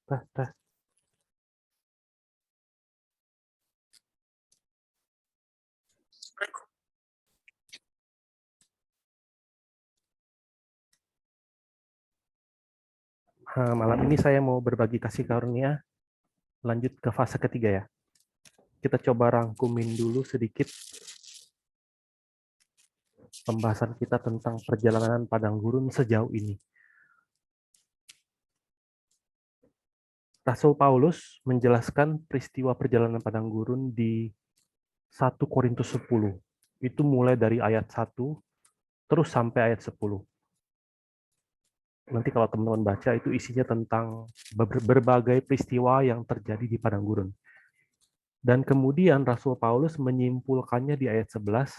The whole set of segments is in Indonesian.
Tes, tes. Malam ini saya mau berbagi kasih karunia, lanjut ke fase ketiga ya. Kita coba rangkumin dulu sedikit pembahasan kita tentang perjalanan padang gurun sejauh ini. Rasul Paulus menjelaskan peristiwa perjalanan padang gurun di 1 Korintus 10. Itu mulai dari ayat 1 terus sampai ayat 10. Nanti kalau teman-teman baca itu isinya tentang berbagai peristiwa yang terjadi di padang gurun. Dan kemudian Rasul Paulus menyimpulkannya di ayat 11,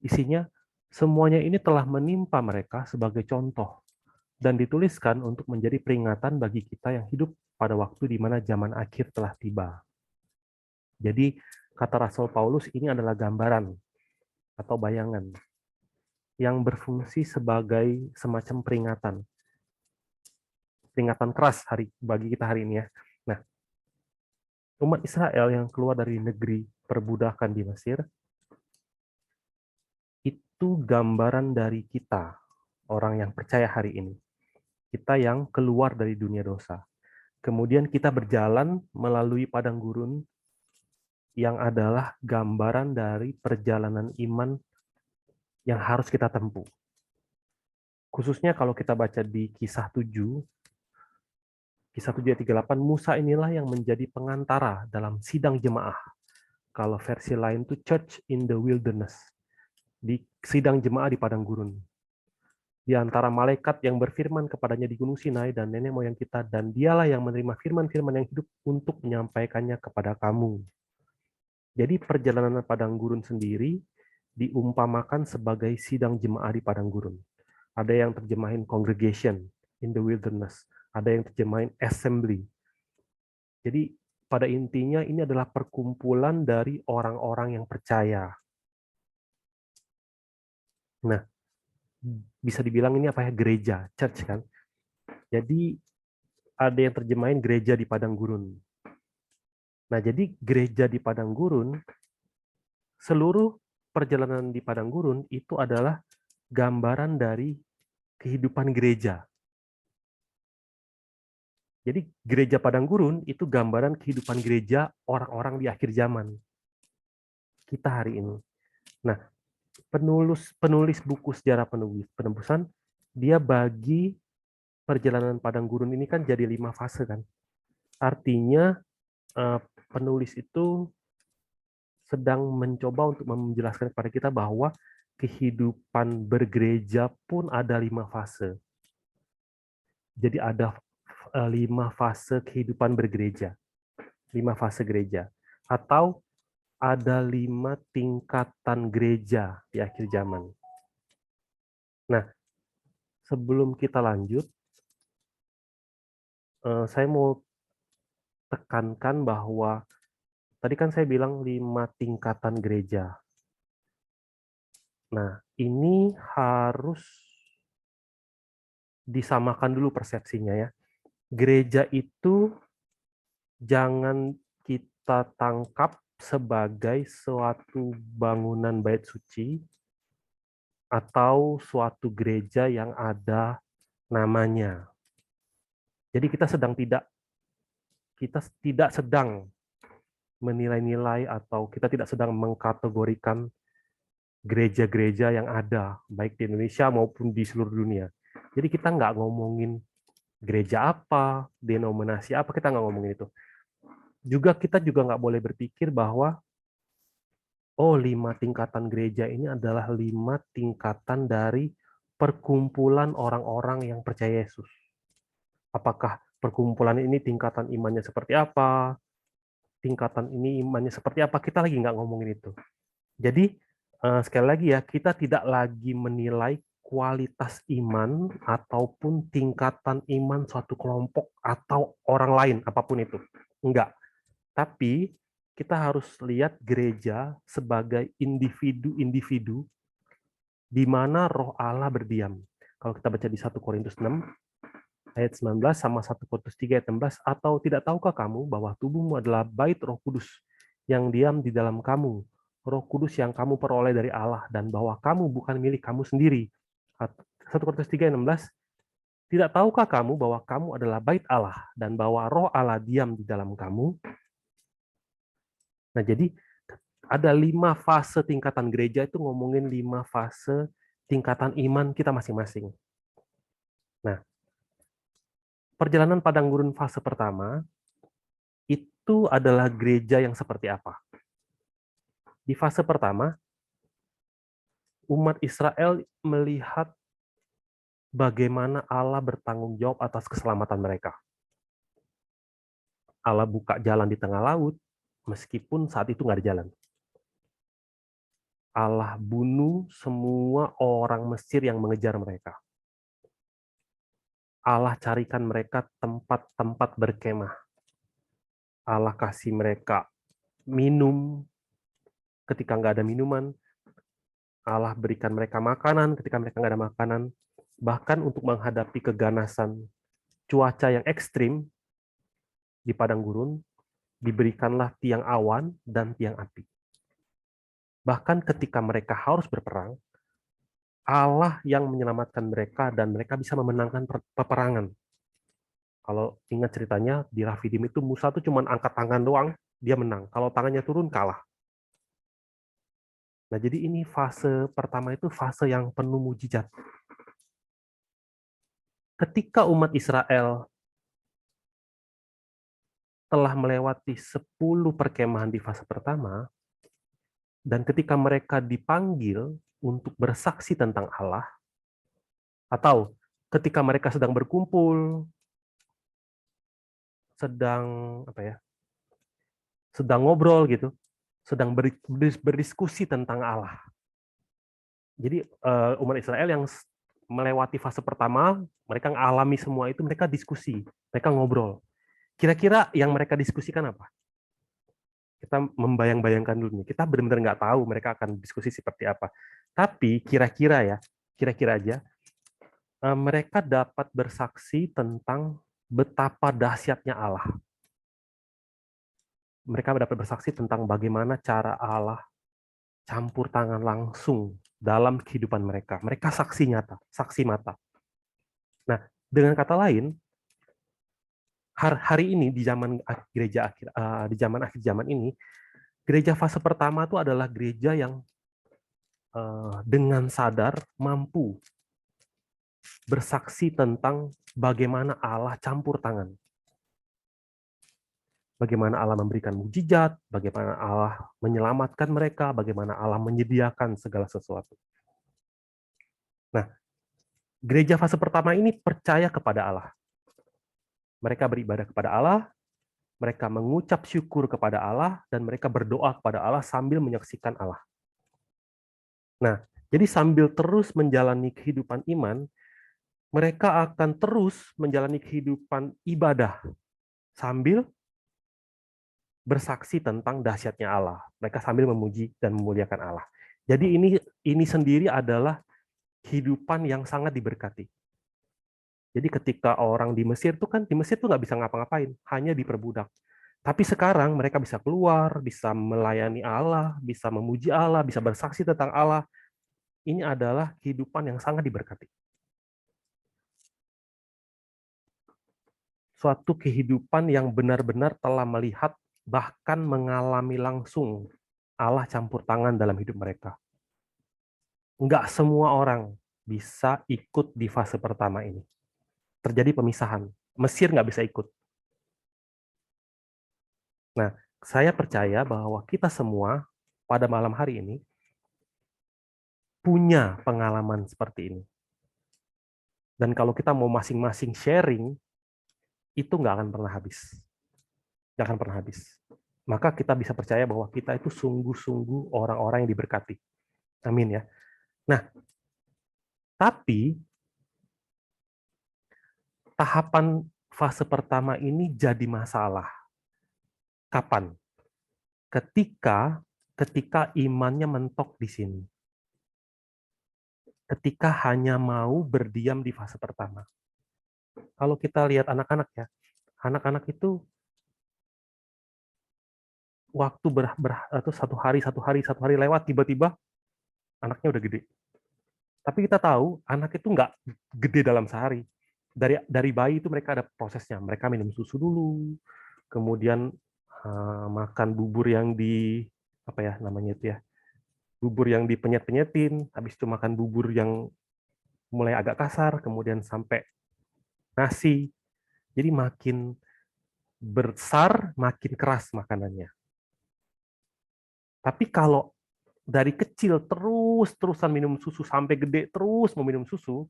isinya semuanya ini telah menimpa mereka sebagai contoh dan dituliskan untuk menjadi peringatan bagi kita yang hidup pada waktu di mana zaman akhir telah tiba. Jadi kata Rasul Paulus ini adalah gambaran atau bayangan yang berfungsi sebagai semacam peringatan. Peringatan keras bagi kita hari ini ya. Nah, umat Israel yang keluar dari negeri perbudakan di Mesir itu gambaran dari kita, orang yang percaya hari ini. Kita yang keluar dari dunia dosa. Kemudian kita berjalan melalui padang gurun yang adalah gambaran dari perjalanan iman yang harus kita tempuh. Khususnya kalau kita baca di Kisah 7 ayat 38, Musa inilah yang menjadi pengantara dalam sidang jemaah. Kalau versi lain itu Church in the Wilderness, di sidang jemaah di padang gurun. Di antara malaikat yang berfirman kepadanya di Gunung Sinai dan nenek moyang kita, dan dialah yang menerima firman-firman yang hidup untuk menyampaikannya kepada kamu. Jadi perjalanan padang gurun sendiri diumpamakan sebagai sidang jemaah di padang gurun. Ada yang terjemahin congregation in the wilderness, ada yang terjemahin assembly. Jadi pada intinya ini adalah perkumpulan dari orang-orang yang percaya. Nah, bisa dibilang ini apa ya, gereja, church kan. Jadi ada yang terjemahin gereja di padang gurun. Nah, jadi gereja di padang gurun, seluruh perjalanan di padang gurun itu adalah gambaran dari kehidupan gereja. Jadi gereja padang gurun itu gambaran kehidupan gereja orang-orang di akhir zaman. Kita hari ini. Nah, penulis buku sejarah penebusan, dia bagi perjalanan padang gurun ini kan jadi 5 fase kan. Artinya penulis itu sedang mencoba untuk menjelaskan kepada kita bahwa kehidupan bergereja pun ada 5 fase. Jadi ada 5 fase kehidupan bergereja. 5 fase gereja. Atau ada 5 tingkatan gereja di akhir zaman. Nah, sebelum kita lanjut, saya mau tekankan bahwa tadi kan saya bilang 5 tingkatan gereja. Nah, ini harus disamakan dulu persepsinya ya. Gereja itu jangan kita tangkap sebagai suatu bangunan bait suci atau suatu gereja yang ada namanya. Jadi kita tidak sedang menilai-nilai atau kita tidak sedang mengkategorikan gereja-gereja yang ada, baik di Indonesia maupun di seluruh dunia. Jadi kita nggak ngomongin gereja apa, denominasi apa, kita nggak ngomongin itu. Kita juga nggak boleh berpikir bahwa 5 tingkatan gereja ini adalah 5 tingkatan dari perkumpulan orang-orang yang percaya Yesus. Apakah perkumpulan ini tingkatan imannya seperti apa, tingkatan ini imannya seperti apa, kita lagi nggak ngomongin itu. Jadi, sekali lagi ya, kita tidak lagi menilai kualitas iman ataupun tingkatan iman suatu kelompok atau orang lain, apapun itu. Enggak. Tapi, kita harus lihat gereja sebagai individu-individu di mana roh Allah berdiam. Kalau kita baca di 1 Korintus 6, ayat 19 sama 1 Korintus 3 ayat 16, atau tidak tahukah kamu bahwa tubuhmu adalah bait Roh Kudus yang diam di dalam kamu, Roh Kudus yang kamu peroleh dari Allah, dan bahwa kamu bukan milik kamu sendiri. 1 Korintus 3 ayat 16, tidak tahukah kamu bahwa kamu adalah bait Allah dan bahwa Roh Allah diam di dalam kamu? Nah, jadi ada 5 fase tingkatan gereja, itu ngomongin 5 fase tingkatan iman kita masing-masing. Nah, perjalanan padang gurun fase pertama itu adalah gereja yang seperti apa? Di fase pertama, umat Israel melihat bagaimana Allah bertanggung jawab atas keselamatan mereka. Allah buka jalan di tengah laut, meskipun saat itu nggak ada jalan. Allah bunuh semua orang Mesir yang mengejar mereka. Allah carikan mereka tempat-tempat berkemah. Allah kasih mereka minum ketika nggak ada minuman. Allah berikan mereka makanan ketika mereka nggak ada makanan. Bahkan untuk menghadapi keganasan cuaca yang ekstrim di padang gurun, diberikanlah tiang awan dan tiang api. Bahkan ketika mereka harus berperang, Allah yang menyelamatkan mereka dan mereka bisa memenangkan peperangan. Kalau ingat ceritanya, di Rafidim itu Musa tuh cuma angkat tangan doang, dia menang. Kalau tangannya turun, kalah. Nah, jadi ini fase pertama itu fase yang penuh mujizat. Ketika umat Israel telah melewati 10 perkemahan di fase pertama, dan ketika mereka dipanggil untuk bersaksi tentang Allah, atau ketika mereka sedang berkumpul, sedang apa ya, sedang ngobrol gitu, sedang berdiskusi tentang Allah. Jadi umat Israel yang melewati fase pertama, mereka mengalami semua itu, mereka diskusi, mereka ngobrol. Kira-kira yang mereka diskusikan apa? Kita membayang-bayangkan dulu nih. Kita benar-benar nggak tahu mereka akan diskusi seperti apa. Tapi kira-kira aja, mereka dapat bersaksi tentang betapa dahsyatnya Allah. Mereka dapat bersaksi tentang bagaimana cara Allah campur tangan langsung dalam kehidupan mereka. Mereka saksi nyata, saksi mata. Nah, dengan kata lain, hari ini di zaman gereja akhir, di zaman akhir zaman ini, gereja fase pertama itu adalah gereja yang dengan sadar mampu bersaksi tentang bagaimana Allah campur tangan. Bagaimana Allah memberikan mujizat, bagaimana Allah menyelamatkan mereka, bagaimana Allah menyediakan segala sesuatu. Nah, gereja fase pertama ini percaya kepada Allah. Mereka beribadah kepada Allah, mereka mengucap syukur kepada Allah, dan mereka berdoa kepada Allah sambil menyaksikan Allah. Nah, jadi sambil terus menjalani kehidupan iman, mereka akan terus menjalani kehidupan ibadah sambil bersaksi tentang dahsyatnya Allah. Mereka sambil memuji dan memuliakan Allah. Jadi ini sendiri adalah kehidupan yang sangat diberkati. Jadi ketika orang di Mesir tuh kan, di Mesir tuh nggak bisa ngapa-ngapain, hanya diperbudak. Tapi sekarang mereka bisa keluar, bisa melayani Allah, bisa memuji Allah, bisa bersaksi tentang Allah. Ini adalah kehidupan yang sangat diberkati. Suatu kehidupan yang benar-benar telah melihat, bahkan mengalami langsung Allah campur tangan dalam hidup mereka. Nggak semua orang bisa ikut di fase pertama ini. Terjadi pemisahan. Mesir nggak bisa ikut. Nah, saya percaya bahwa kita semua pada malam hari ini punya pengalaman seperti ini. Dan kalau kita mau masing-masing sharing, itu nggak akan pernah habis. Nggak akan pernah habis. Maka kita bisa percaya bahwa kita itu sungguh-sungguh orang-orang yang diberkati. Amin ya. Nah, tapi tahapan fase pertama ini jadi masalah. Kapan? Ketika imannya mentok di sini. Ketika hanya mau berdiam di fase pertama. Kalau kita lihat anak-anak ya, anak-anak itu waktu atau satu hari lewat, tiba-tiba anaknya udah gede. Tapi kita tahu anak itu nggak gede dalam sehari. Dari bayi itu mereka ada prosesnya. Mereka minum susu dulu, kemudian makan bubur yang di apa ya namanya itu ya, bubur yang dipenyet-penyetin, habis itu makan bubur yang mulai agak kasar, kemudian sampai nasi. Jadi makin besar, makin keras makanannya. Tapi kalau dari kecil terus-terusan minum susu sampai gede terus mau minum susu,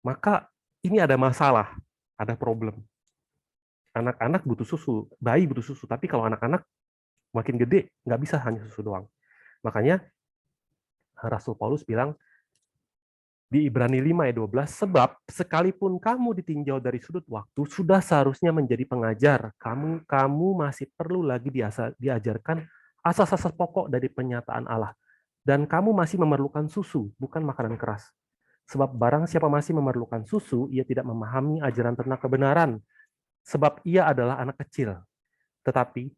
maka ini ada masalah, ada problem. Anak-anak butuh susu, bayi butuh susu, tapi kalau anak-anak makin gede nggak bisa hanya susu doang. Makanya Rasul Paulus bilang di Ibrani 5 ayat 12, sebab sekalipun kamu ditinjau dari sudut waktu, sudah seharusnya menjadi pengajar. Kamu masih perlu lagi diajarkan asas-asas pokok dari penyataan Allah. Dan kamu masih memerlukan susu, bukan makanan keras. Sebab barang siapa masih memerlukan susu, ia tidak memahami ajaran tentang kebenaran. Sebab ia adalah anak kecil. Tetapi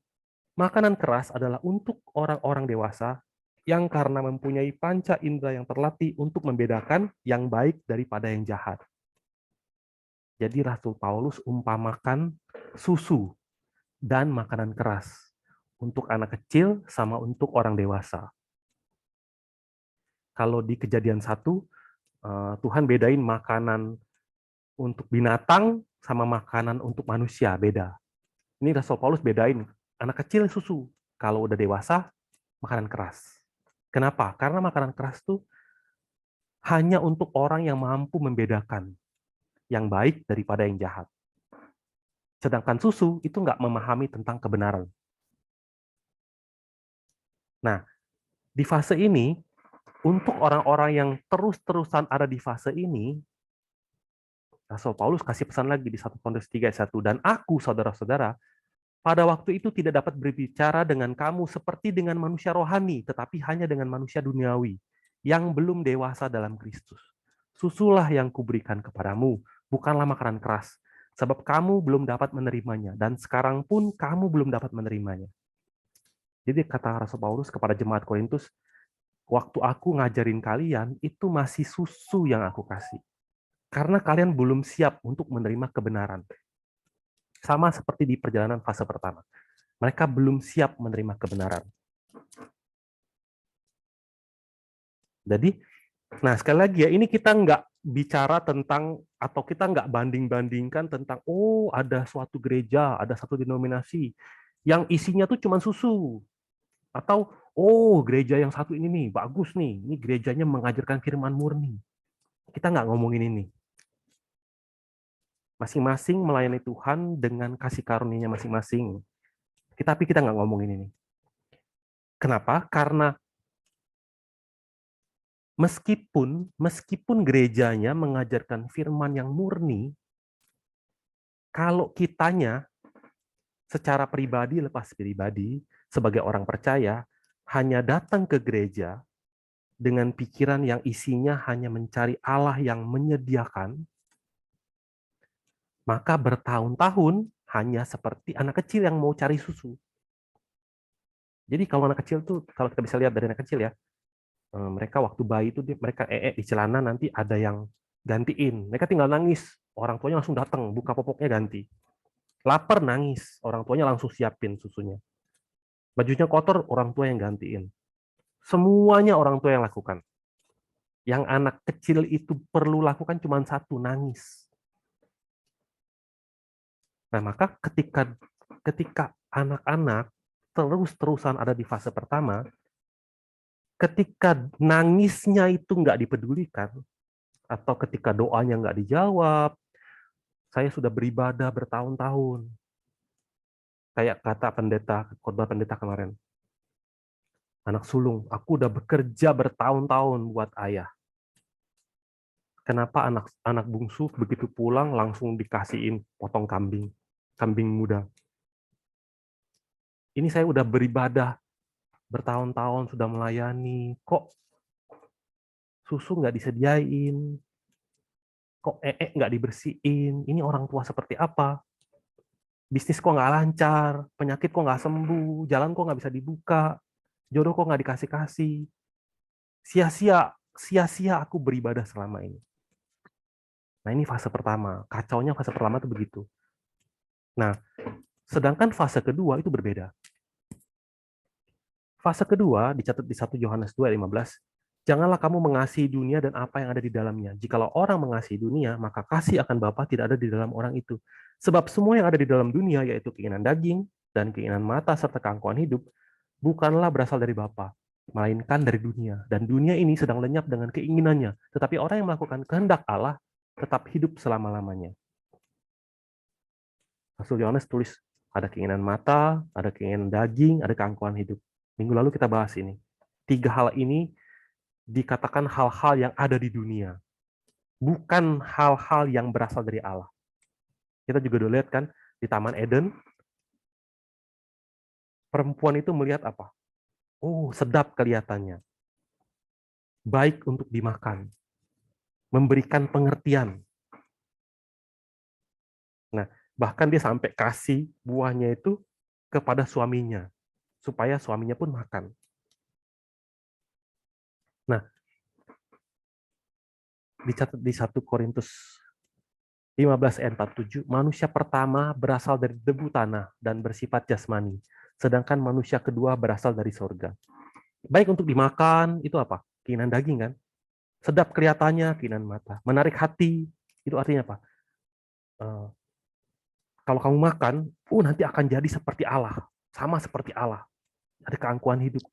makanan keras adalah untuk orang-orang dewasa yang karena mempunyai panca indera yang terlatih untuk membedakan yang baik daripada yang jahat. Jadi Rasul Paulus umpamakan susu dan makanan keras untuk anak kecil sama untuk orang dewasa. Kalau di Kejadian 1, Tuhan bedain makanan untuk binatang sama makanan untuk manusia, beda. Ini Rasul Paulus bedain, anak kecil susu, kalau udah dewasa, makanan keras. Kenapa? Karena makanan keras itu hanya untuk orang yang mampu membedakan yang baik daripada yang jahat. Sedangkan susu itu nggak memahami tentang kebenaran. Nah, di fase ini, untuk orang-orang yang terus-terusan ada di fase ini, Rasul Paulus kasih pesan lagi di 1 Korintus 3 ayat 1, dan aku, saudara-saudara, pada waktu itu tidak dapat berbicara dengan kamu seperti dengan manusia rohani, tetapi hanya dengan manusia duniawi, yang belum dewasa dalam Kristus. Susulah yang kuberikan kepadamu, bukanlah makanan keras, sebab kamu belum dapat menerimanya, dan sekarang pun kamu belum dapat menerimanya. Jadi kata Rasul Paulus kepada jemaat Korintus, waktu aku ngajarin kalian, itu masih susu yang aku kasih. Karena kalian belum siap untuk menerima kebenaran. Sama seperti di perjalanan fase pertama. Mereka belum siap menerima kebenaran. Jadi, nah sekali lagi ya, ini kita nggak bicara tentang, atau kita nggak banding-bandingkan tentang, oh ada suatu gereja, ada satu denominasi, yang isinya tuh cuma susu. Atau, oh gereja yang satu ini nih, bagus nih, ini gerejanya mengajarkan firman murni. Kita nggak ngomongin ini. Masing-masing melayani Tuhan dengan kasih karunia masing-masing. Tapi kita nggak ngomongin ini. Kenapa? Karena meskipun gerejanya mengajarkan firman yang murni, kalau kitanya secara pribadi, lepas pribadi, sebagai orang percaya, hanya datang ke gereja dengan pikiran yang isinya hanya mencari Allah yang menyediakan, maka bertahun-tahun hanya seperti anak kecil yang mau cari susu. Jadi kalau anak kecil tuh, kalau kita bisa lihat dari anak kecil ya, mereka waktu bayi itu mereka di celana, nanti ada yang gantiin. Mereka tinggal nangis, orang tuanya langsung datang, buka popoknya ganti. Lapar nangis, orang tuanya langsung siapin susunya. Bajunya kotor, orang tua yang gantiin. Semuanya orang tua yang lakukan. Yang anak kecil itu perlu lakukan cuma satu, nangis. Nah, maka ketika anak-anak terus-terusan ada di fase pertama, ketika nangisnya itu nggak dipedulikan, atau ketika doanya nggak dijawab, saya sudah beribadah bertahun-tahun. Kayak kata khotbah pendeta kemarin. Anak sulung, aku udah bekerja bertahun-tahun buat ayah. Kenapa anak bungsu begitu pulang langsung dikasihin potong kambing muda. Ini saya udah beribadah bertahun-tahun, sudah melayani, kok susu nggak disediain. Kok nggak dibersihin? Ini orang tua seperti apa? Bisnis kok nggak lancar? Penyakit kok nggak sembuh? Jalan kok nggak bisa dibuka? Jodoh kok nggak dikasih-kasih? Sia-sia, sia-sia aku beribadah selama ini. Nah, ini fase pertama. Kacaunya fase pertama itu begitu. Nah, sedangkan fase kedua itu berbeda. Fase kedua dicatat di 1 Yohanes 2 ayat 15. Janganlah kamu mengasihi dunia dan apa yang ada di dalamnya. Jikalau orang mengasihi dunia, maka kasih akan Bapa tidak ada di dalam orang itu. Sebab semua yang ada di dalam dunia, yaitu keinginan daging dan keinginan mata serta keangkuhan hidup, bukanlah berasal dari Bapa, melainkan dari dunia. Dan dunia ini sedang lenyap dengan keinginannya. Tetapi orang yang melakukan kehendak Allah tetap hidup selama-lamanya. Rasul Yohanes tulis, ada keinginan mata, ada keinginan daging, ada keangkuhan hidup. Minggu lalu kita bahas ini. 3 hal ini dikatakan hal-hal yang ada di dunia. Bukan hal-hal yang berasal dari Allah. Kita juga udah lihat kan, di Taman Eden, perempuan itu melihat apa? Oh, sedap kelihatannya. Baik untuk dimakan. Memberikan pengertian. Nah, bahkan dia sampai kasih buahnya itu kepada suaminya. Supaya suaminya pun makan. Nah, dicatat di 1 Korintus 15 ayat 47, manusia pertama berasal dari debu tanah dan bersifat jasmani, sedangkan manusia kedua berasal dari sorga. Baik untuk dimakan, itu apa? Keinginan daging kan? Sedap kelihatannya, keinginan mata. Menarik hati, itu artinya apa? Kalau kamu makan, nanti akan jadi seperti Allah. Sama seperti Allah. Ada keangkuhan hidup.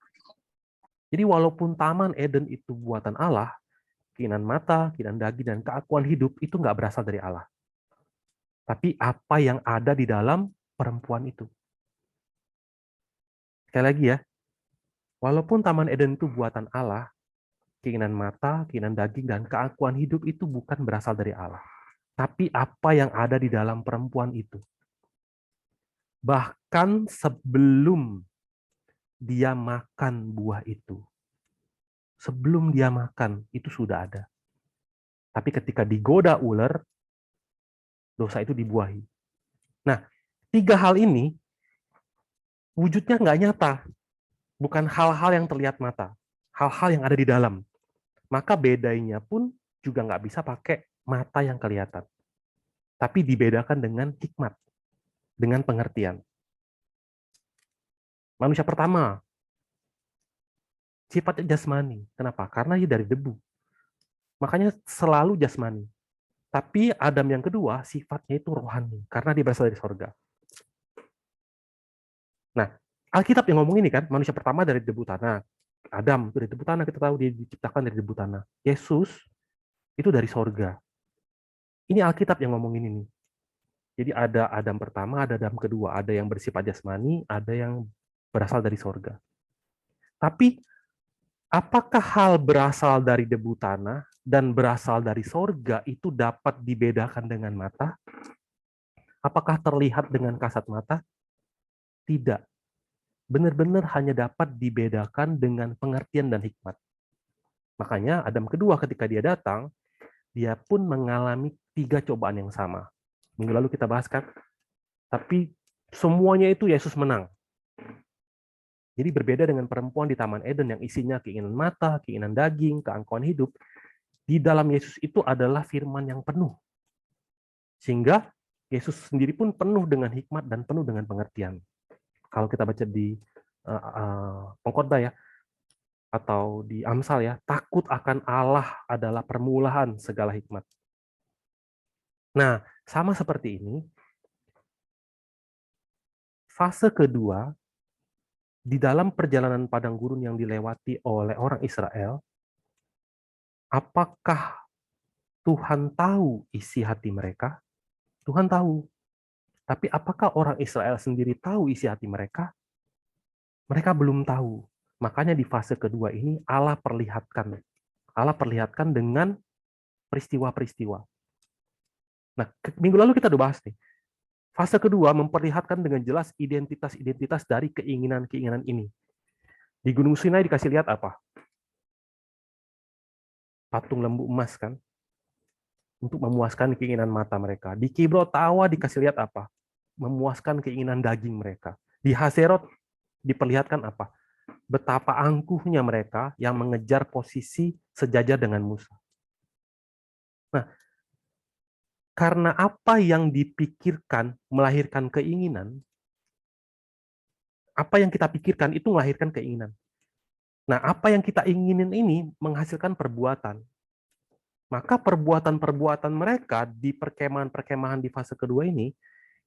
Jadi walaupun Taman Eden itu buatan Allah, keinginan mata, keinginan daging, dan keangkuhan hidup itu nggak berasal dari Allah. Tapi apa yang ada di dalam perempuan itu. Sekali lagi ya, walaupun Taman Eden itu buatan Allah, keinginan mata, keinginan daging, dan keangkuhan hidup itu bukan berasal dari Allah. Tapi apa yang ada di dalam perempuan itu. Bahkan sebelum dia makan buah itu. Sebelum dia makan, itu sudah ada. Tapi ketika digoda ular, dosa itu dibuahi. Nah, 3 hal ini wujudnya nggak nyata. Bukan hal-hal yang terlihat mata. Hal-hal yang ada di dalam. Maka bedanya pun juga nggak bisa pakai mata yang kelihatan. Tapi dibedakan dengan hikmat. Dengan pengertian. Manusia pertama, sifatnya jasmani. Kenapa? Karena dia dari debu. Makanya selalu jasmani. Tapi Adam yang kedua, sifatnya itu rohani. Karena dia berasal dari sorga. Nah, Alkitab yang ngomong ini kan, manusia pertama dari debu tanah. Adam itu dari debu tanah, kita tahu dia diciptakan dari debu tanah. Yesus itu dari sorga. Ini Alkitab yang ngomongin ini. Jadi ada Adam pertama, ada Adam kedua. Ada yang bersifat jasmani, ada yang berasal dari sorga. Tapi, apakah hal berasal dari debu tanah dan berasal dari sorga itu dapat dibedakan dengan mata? Apakah terlihat dengan kasat mata? Tidak. Benar-benar hanya dapat dibedakan dengan pengertian dan hikmat. Makanya Adam kedua ketika dia datang, dia pun mengalami 3 cobaan yang sama. Minggu lalu kita bahas kan, tapi semuanya itu Yesus menang. Jadi berbeda dengan perempuan di Taman Eden yang isinya keinginan mata, keinginan daging, keangkuhan hidup. Di dalam Yesus itu adalah firman yang penuh. Sehingga Yesus sendiri pun penuh dengan hikmat dan penuh dengan pengertian. Kalau kita baca di Pengkhotbah ya, atau di Amsal ya, takut akan Allah adalah permulaan segala hikmat. Nah, sama seperti ini, fase kedua, di dalam perjalanan padang gurun yang dilewati oleh orang Israel, apakah Tuhan tahu isi hati mereka? Tuhan tahu. Tapi apakah orang Israel sendiri tahu isi hati mereka? Mereka belum tahu. Makanya di fase kedua ini Allah perlihatkan. Allah perlihatkan dengan peristiwa-peristiwa. Nah, minggu lalu kita udah bahas nih. Fase kedua memperlihatkan dengan jelas identitas-identitas dari keinginan-keinginan ini. Di Gunung Sinai dikasih lihat apa? Patung lembu emas kan? untuk memuaskan keinginan mata mereka. Di Kibrot Tawa dikasih lihat apa? Memuaskan keinginan daging mereka. Di Haserot diperlihatkan apa? Betapa angkuhnya mereka yang mengejar posisi sejajar dengan Musa. Nah, karena apa yang dipikirkan melahirkan keinginan, apa yang kita pikirkan itu melahirkan keinginan. Nah, apa yang kita inginin ini menghasilkan perbuatan. Maka perbuatan-perbuatan mereka di perkemahan-perkemahan di fase kedua ini,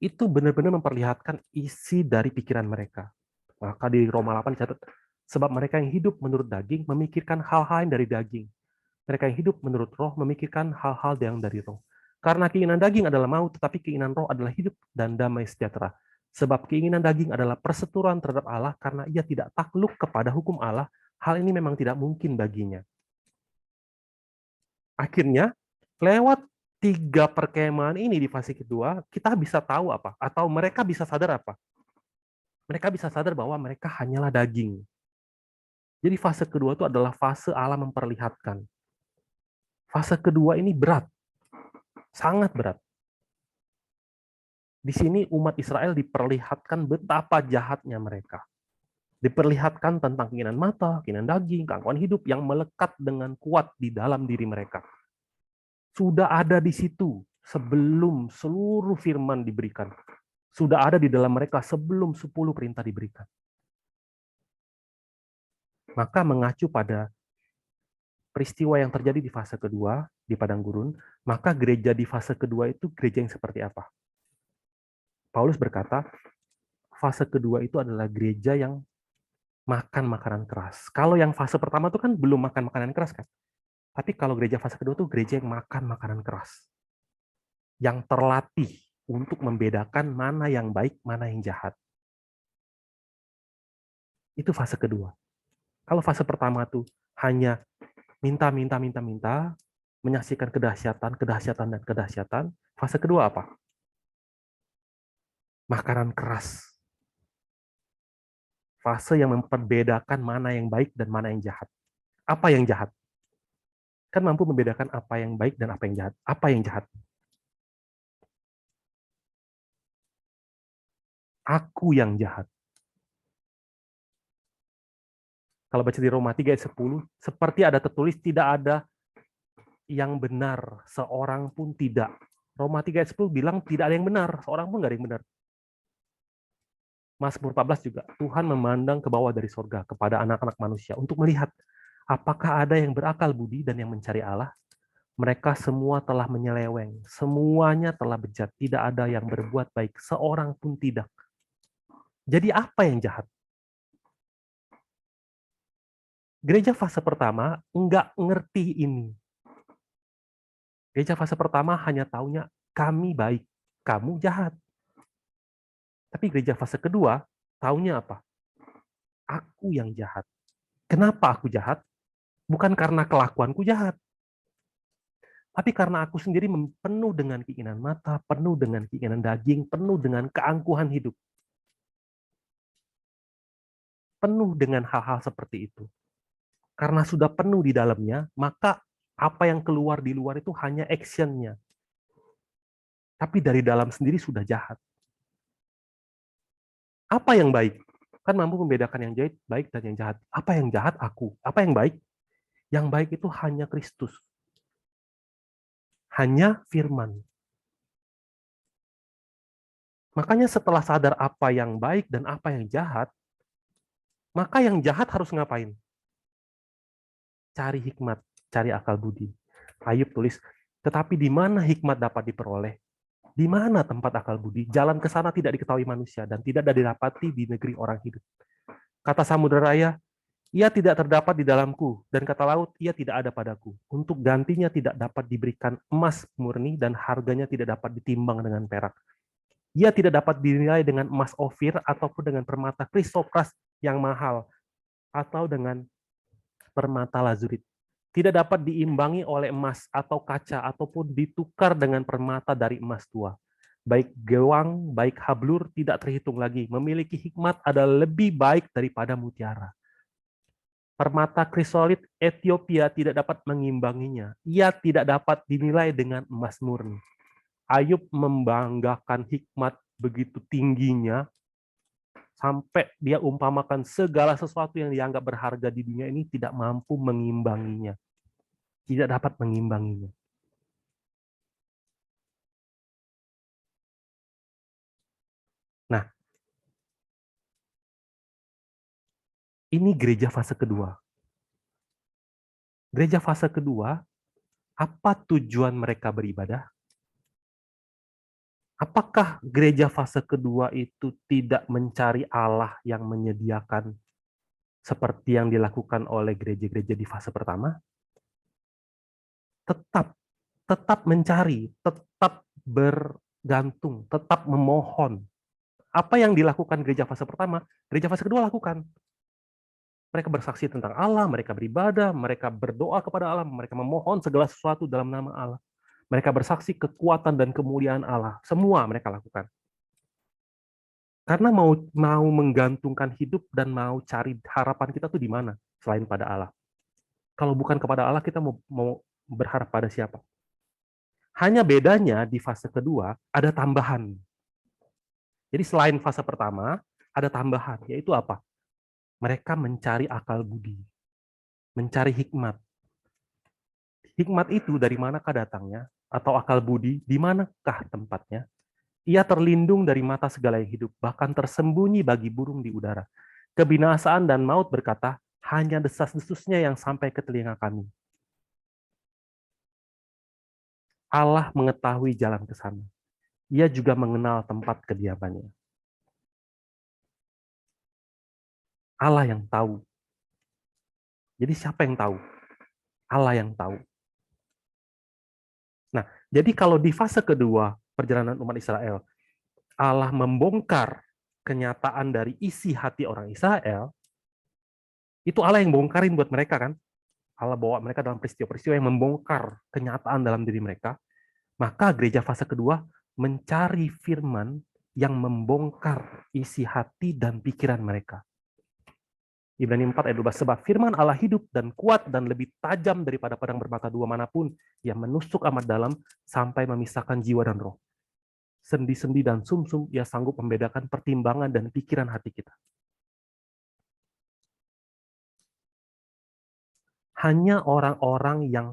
itu benar-benar memperlihatkan isi dari pikiran mereka. Maka di Roma 8 dicatat, sebab mereka yang hidup menurut daging memikirkan hal-hal yang dari daging. Mereka yang hidup menurut roh memikirkan hal-hal yang dari roh. Karena keinginan daging adalah maut, tetapi keinginan roh adalah hidup dan damai sejahtera. Sebab keinginan daging adalah perseteruan terhadap Allah karena ia tidak takluk kepada hukum Allah. Hal ini memang tidak mungkin baginya. Akhirnya, lewat 3 perkemahan ini di fase kedua, kita bisa tahu apa? Atau mereka bisa sadar apa? Mereka bisa sadar bahwa mereka hanyalah daging. Jadi fase kedua itu adalah fase Allah memperlihatkan. Fase kedua ini berat, sangat berat. Di sini umat Israel diperlihatkan betapa jahatnya mereka. Diperlihatkan tentang keinginan mata, keinginan daging, keangkuhan hidup yang melekat dengan kuat di dalam diri mereka. Sudah ada di situ sebelum seluruh firman diberikan. Sudah ada di dalam mereka sebelum 10 perintah diberikan. Maka mengacu pada peristiwa yang terjadi di fase kedua, di padang gurun, maka gereja di fase kedua itu gereja yang seperti apa? Paulus berkata, fase kedua itu adalah gereja yang makan makanan keras. Kalau yang fase pertama itu kan belum makan makanan keras kan? Tapi kalau gereja fase kedua itu gereja yang makan makanan keras. Yang terlatih untuk membedakan mana yang baik, mana yang jahat. Itu fase kedua. Kalau fase pertama tuh hanya minta, menyaksikan kedahsyatan, dan kedahsyatan. Fase kedua apa? Makanan keras. Fase yang memperbedakan mana yang baik dan mana yang jahat. Apa yang jahat? Kan mampu membedakan apa yang baik dan apa yang jahat. Apa yang jahat? Aku yang jahat. Kalau baca di Roma 3 ayat 10, seperti ada tertulis, tidak ada yang benar, seorang pun tidak. Roma 3 ayat 10 bilang tidak ada yang benar, seorang pun nggak ada yang benar. Mazmur 14 juga, Tuhan memandang ke bawah dari sorga kepada anak-anak manusia untuk melihat apakah ada yang berakal budi dan yang mencari Allah. Mereka semua telah menyeleweng, semuanya telah bejat, tidak ada yang berbuat baik, seorang pun tidak. Jadi apa yang jahat? Gereja fase pertama nggak ngerti ini. Gereja fase pertama hanya taunya kami baik, kamu jahat. Tapi gereja fase kedua taunya apa? Aku yang jahat. Kenapa aku jahat? Bukan karena kelakuanku jahat. Tapi karena aku sendiri penuh dengan keinginan mata, penuh dengan keinginan daging, penuh dengan keangkuhan hidup. Penuh dengan hal-hal seperti itu. Karena sudah penuh di dalamnya, maka apa yang keluar di luar itu hanya action-nya. Tapi dari dalam sendiri sudah jahat. Apa yang baik? Kan mampu membedakan yang baik dan yang jahat. Apa yang jahat? Aku. Apa yang baik? Yang baik itu hanya Kristus. Hanya firman. Makanya setelah sadar apa yang baik dan apa yang jahat, maka yang jahat harus ngapain? Cari hikmat, cari akal budi. Ayub tulis, tetapi di mana hikmat dapat diperoleh? Di mana tempat akal budi? Jalan ke sana tidak diketahui manusia dan tidak didapati di negeri orang hidup. Kata samudera raya, ia tidak terdapat di dalamku, dan kata laut, ia tidak ada padaku. Untuk gantinya tidak dapat diberikan emas murni, dan harganya tidak dapat ditimbang dengan perak. Ia tidak dapat dinilai dengan emas ofir, ataupun dengan permata krisopras yang mahal, atau dengan permata lazurit. Tidak dapat diimbangi oleh emas atau kaca, ataupun ditukar dengan permata dari emas tua. Baik gewang, baik hablur tidak terhitung lagi. Memiliki hikmat adalah lebih baik daripada mutiara. Permata krisolit Ethiopia tidak dapat mengimbanginya. Ia tidak dapat dinilai dengan emas murni. Ayub membanggakan hikmat begitu tingginya sampai dia umpamakan segala sesuatu yang dianggap berharga di dunia ini tidak mampu mengimbanginya. Tidak dapat mengimbanginya. Nah, ini gereja fase kedua. Gereja fase kedua, apa tujuan mereka beribadah? Apakah gereja fase kedua itu tidak mencari Allah yang menyediakan seperti yang dilakukan oleh gereja-gereja di fase pertama? Tetap mencari, tetap bergantung, tetap memohon. Apa yang dilakukan gereja fase pertama, gereja fase kedua lakukan. Mereka bersaksi tentang Allah, mereka beribadah, mereka berdoa kepada Allah, mereka memohon segala sesuatu dalam nama Allah. Mereka bersaksi kekuatan dan kemuliaan Allah. Semua mereka lakukan. Karena mau menggantungkan hidup dan mau cari harapan kita tuh di mana selain pada Allah. Kalau bukan kepada Allah, kita mau berharap pada siapa? Hanya bedanya di fase kedua ada tambahan. Jadi selain fase pertama, ada tambahan, yaitu apa? Mereka mencari akal budi, mencari hikmat. Hikmat itu dari manakah datangnya? Atau akal budi, di manakah tempatnya? Ia terlindung dari mata segala yang hidup, bahkan tersembunyi bagi burung di udara. Kebinasaan dan maut berkata, hanya desas-desusnya yang sampai ke telinga kami. Allah mengetahui jalan ke sana. Ia juga mengenal tempat kediamannya. Allah yang tahu. Jadi siapa yang tahu? Allah yang tahu. Nah, jadi kalau di fase kedua perjalanan umat Israel, Allah membongkar kenyataan dari isi hati orang Israel, itu Allah yang bongkarin buat mereka kan? Allah bawa mereka dalam peristiwa-peristiwa yang membongkar kenyataan dalam diri mereka. Maka gereja fase kedua mencari firman yang membongkar isi hati dan pikiran mereka. Ibrani 4 ayat 12, sebab firman Allah hidup dan kuat dan lebih tajam daripada pedang bermata dua manapun yang menusuk amat dalam sampai memisahkan jiwa dan roh. Sendi-sendi dan sumsum, ia sanggup membedakan pertimbangan dan pikiran hati kita. Hanya orang-orang yang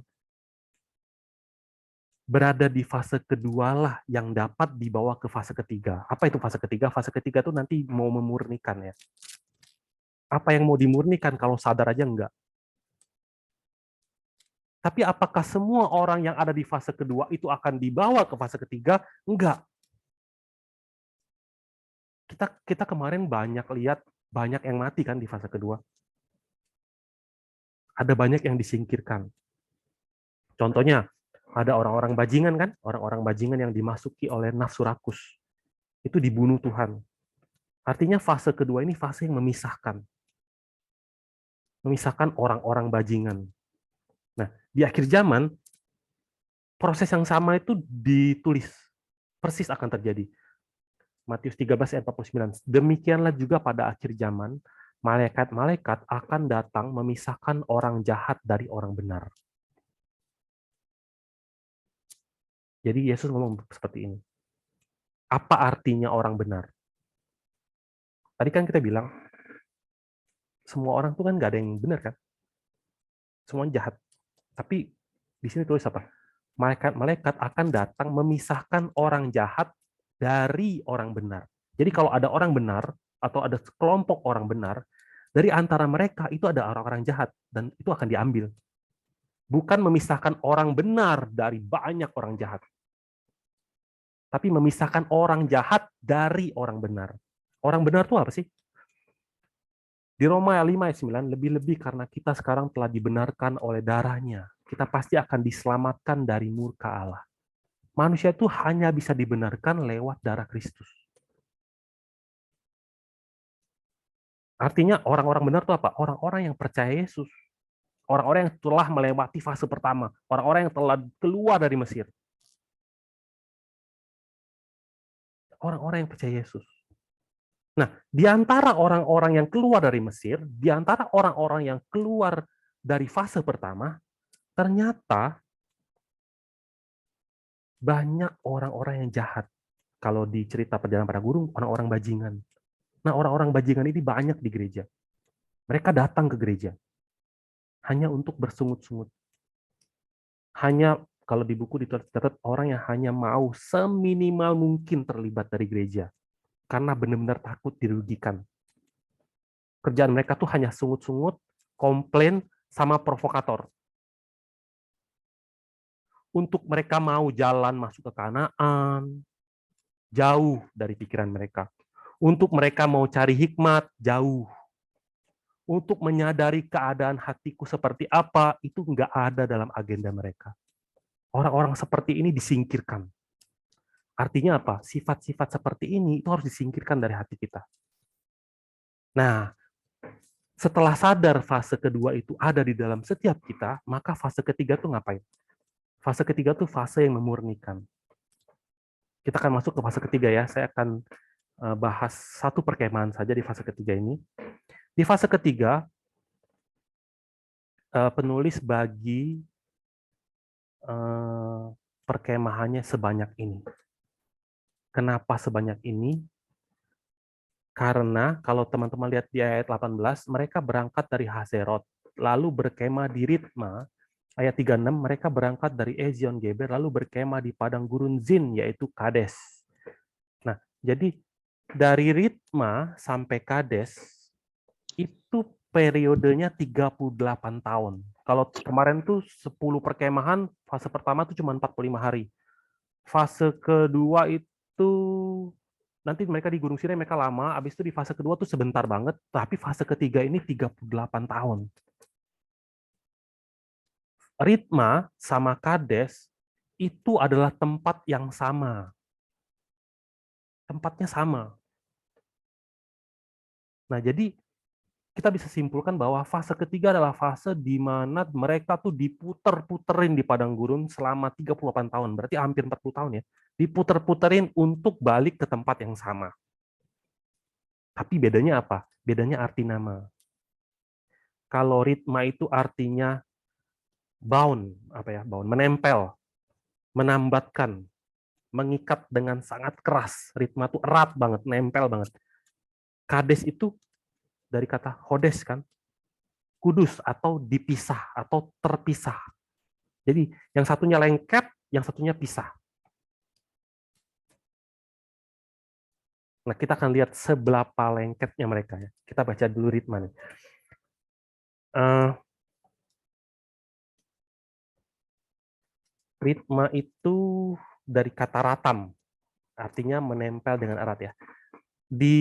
berada di fase kedua lah yang dapat dibawa ke fase ketiga. Apa itu fase ketiga? Fase ketiga itu nanti mau memurnikan ya. Apa yang mau dimurnikan kalau sadar aja enggak? Tapi apakah semua orang yang ada di fase kedua itu akan dibawa ke fase ketiga? Enggak. Kita kemarin banyak lihat banyak yang mati kan di fase kedua. Ada banyak yang disingkirkan. Contohnya, ada orang-orang bajingan kan? Orang-orang bajingan yang dimasuki oleh nafsu rakus. Itu dibunuh Tuhan. Artinya fase kedua ini fase yang memisahkan. Memisahkan orang-orang bajingan. Nah, di akhir zaman, proses yang sama itu ditulis. Persis akan terjadi. Matius 13 ayat 49. Demikianlah juga pada akhir zaman, malaikat-malaikat akan datang memisahkan orang jahat dari orang benar. Jadi Yesus ngomong seperti ini. Apa artinya orang benar? Tadi kan kita bilang, semua orang tuh kan nggak ada yang benar kan? Semuanya jahat. Tapi di sini tulis apa? Malaikat-malaikat akan datang memisahkan orang jahat dari orang benar. Jadi kalau ada orang benar, atau ada kelompok orang benar, dari antara mereka itu ada orang-orang jahat, dan itu akan diambil. Bukan memisahkan orang benar dari banyak orang jahat. Tapi memisahkan orang jahat dari orang benar. Orang benar itu apa sih? Di Roma 5 ayat 9, lebih-lebih karena kita sekarang telah dibenarkan oleh darahnya, kita pasti akan diselamatkan dari murka Allah. Manusia itu hanya bisa dibenarkan lewat darah Kristus. Artinya orang-orang benar itu apa? Orang-orang yang percaya Yesus. Orang-orang yang telah melewati fase pertama. Orang-orang yang telah keluar dari Mesir. Orang-orang yang percaya Yesus. Nah, di antara orang-orang yang keluar dari Mesir, di antara orang-orang yang keluar dari fase pertama, ternyata banyak orang-orang yang jahat. Kalau di cerita perjalanan pada gurun, orang-orang bajingan. Nah, orang-orang bajingan ini banyak di gereja. Mereka datang ke gereja hanya untuk bersungut-sungut. Hanya kalau di buku dicatat orang yang hanya mau seminimal mungkin terlibat dari gereja karena benar-benar takut dirugikan. Kerjaan mereka tuh hanya sungut-sungut, komplain, sama provokator. Untuk mereka mau jalan masuk ke Kanaan, jauh dari pikiran mereka. Untuk mereka mau cari hikmat, jauh. Untuk menyadari keadaan hatiku seperti apa, itu nggak ada dalam agenda mereka. Orang-orang seperti ini disingkirkan. Artinya apa? Sifat-sifat seperti ini itu harus disingkirkan dari hati kita. Nah, setelah sadar fase kedua itu ada di dalam setiap kita, maka fase ketiga tuh ngapain? Fase ketiga tuh fase yang memurnikan. Kita akan masuk ke fase ketiga ya. Saya akan bahas satu perkemahan saja di fase ketiga ini. Di fase ketiga, penulis bagi perkemahannya sebanyak ini. Kenapa sebanyak ini? Karena kalau teman-teman lihat di ayat 18, mereka berangkat dari Hazerot, lalu berkemah di Ritma. Ayat 36, mereka berangkat dari Ezion Geber, lalu berkemah di padang gurun Zin, yaitu Kades. Nah, jadi dari Ritma sampai Kades, itu periodenya 38 tahun. Kalau kemarin tuh 10 perkemahan, fase pertama tuh cuma 45 hari. Fase kedua itu nanti mereka di Gunung Sinai mereka lama, habis itu di fase kedua tuh sebentar banget, tapi fase ketiga ini 38 tahun. Ritma sama Kades itu adalah tempat yang sama. Tempatnya sama. Nah, jadi kita bisa simpulkan bahwa fase ketiga adalah fase di mana mereka tuh diputer-puterin di padang gurun selama 38 tahun, berarti hampir 40 tahun ya. Diputer-puterin untuk balik ke tempat yang sama. Tapi bedanya apa? Bedanya arti nama. Kalau ritma itu artinya bound, bound, menempel, menambatkan, mengikat dengan sangat keras. Ritma itu erat banget, nempel banget. Kades itu dari kata hodes kan, kudus atau dipisah atau terpisah. Jadi yang satunya lengket, yang satunya pisah. Nah, kita akan lihat seberapa lengketnya mereka ya. Kita baca dulu ritma nih. Ritma itu dari kata ratam, artinya menempel dengan erat ya. Di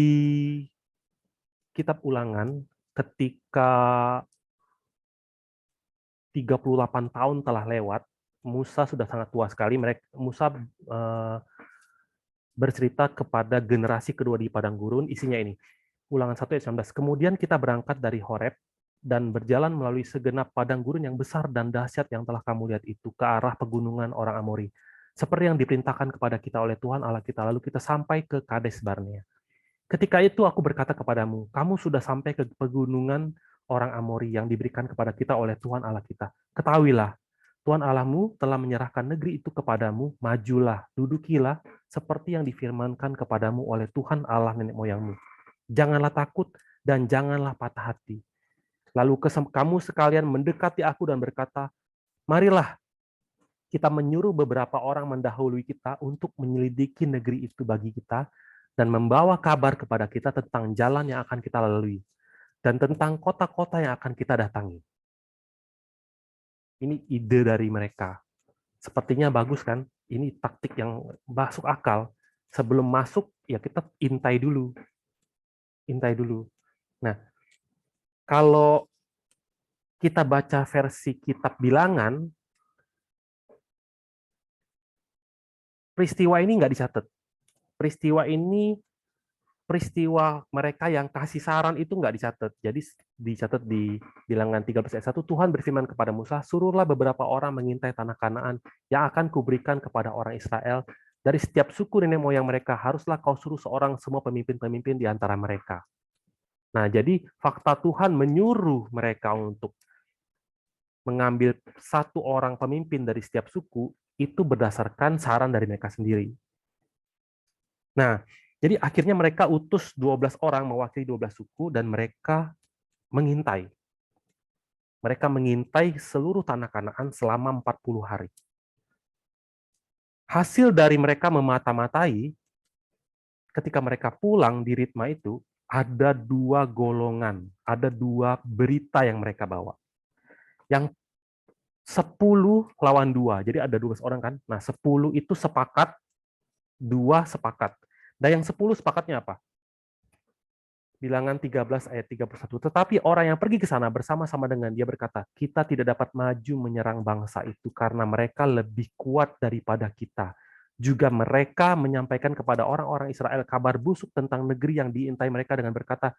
kitab Ulangan, ketika 38 tahun telah lewat, Musa sudah sangat tua sekali. Musa bercerita kepada generasi kedua di padang gurun, isinya ini. Ulangan 1 ayat 19. Kemudian kita berangkat dari Horeb dan berjalan melalui segenap padang gurun yang besar dan dahsyat yang telah kamu lihat itu ke arah pegunungan orang Amori. Seperti yang diperintahkan kepada kita oleh Tuhan Allah kita. Lalu kita sampai ke Kades Barnea. Ketika itu aku berkata kepadamu, kamu sudah sampai ke pegunungan orang Amori yang diberikan kepada kita oleh Tuhan Allah kita. Ketahuilah, Tuhan Allahmu telah menyerahkan negeri itu kepadamu, majulah, dudukilah, seperti yang difirmankan kepadamu oleh Tuhan Allah nenek moyangmu. Janganlah takut dan janganlah patah hati. Lalu kamu sekalian mendekati aku dan berkata, marilah kita menyuruh beberapa orang mendahului kita untuk menyelidiki negeri itu bagi kita dan membawa kabar kepada kita tentang jalan yang akan kita lalui dan tentang kota-kota yang akan kita datangi. Ini ide dari mereka. Sepertinya bagus kan? Ini taktik yang masuk akal. Sebelum masuk, ya kita intai dulu. Intai dulu. Nah, kalau kita baca versi kitab Bilangan, peristiwa ini nggak dicatat. Peristiwa mereka yang kasih saran itu nggak dicatat. Jadi dicatat di Bilangan 13 ayat 1, Tuhan berfirman kepada Musa, suruhlah beberapa orang mengintai tanah Kanaan yang akan kuberikan kepada orang Israel, Dari setiap suku nenek moyang mereka, haruslah kau suruh seorang semua pemimpin-pemimpin di antara mereka. Nah, jadi fakta Tuhan menyuruh mereka untuk mengambil satu orang pemimpin dari setiap suku, itu berdasarkan saran dari mereka sendiri. Nah, jadi akhirnya mereka utus 12 orang mewakili 12 suku, dan mereka mengintai. Mereka mengintai seluruh tanah Kanaan selama 40 hari. Hasil dari mereka memata-matai, ketika mereka pulang di Ritma itu, ada dua golongan, ada dua berita yang mereka bawa. Yang 10 lawan 2, jadi ada 12 orang kan. Nah, 10 itu sepakat, 2 sepakat. Dan yang 10 sepakatnya apa? Bilangan 13 ayat 31. Tetapi orang yang pergi ke sana bersama-sama dengan dia berkata, kita tidak dapat maju menyerang bangsa itu karena mereka lebih kuat daripada kita. Juga mereka menyampaikan kepada orang-orang Israel kabar busuk tentang negeri yang diintai mereka dengan berkata,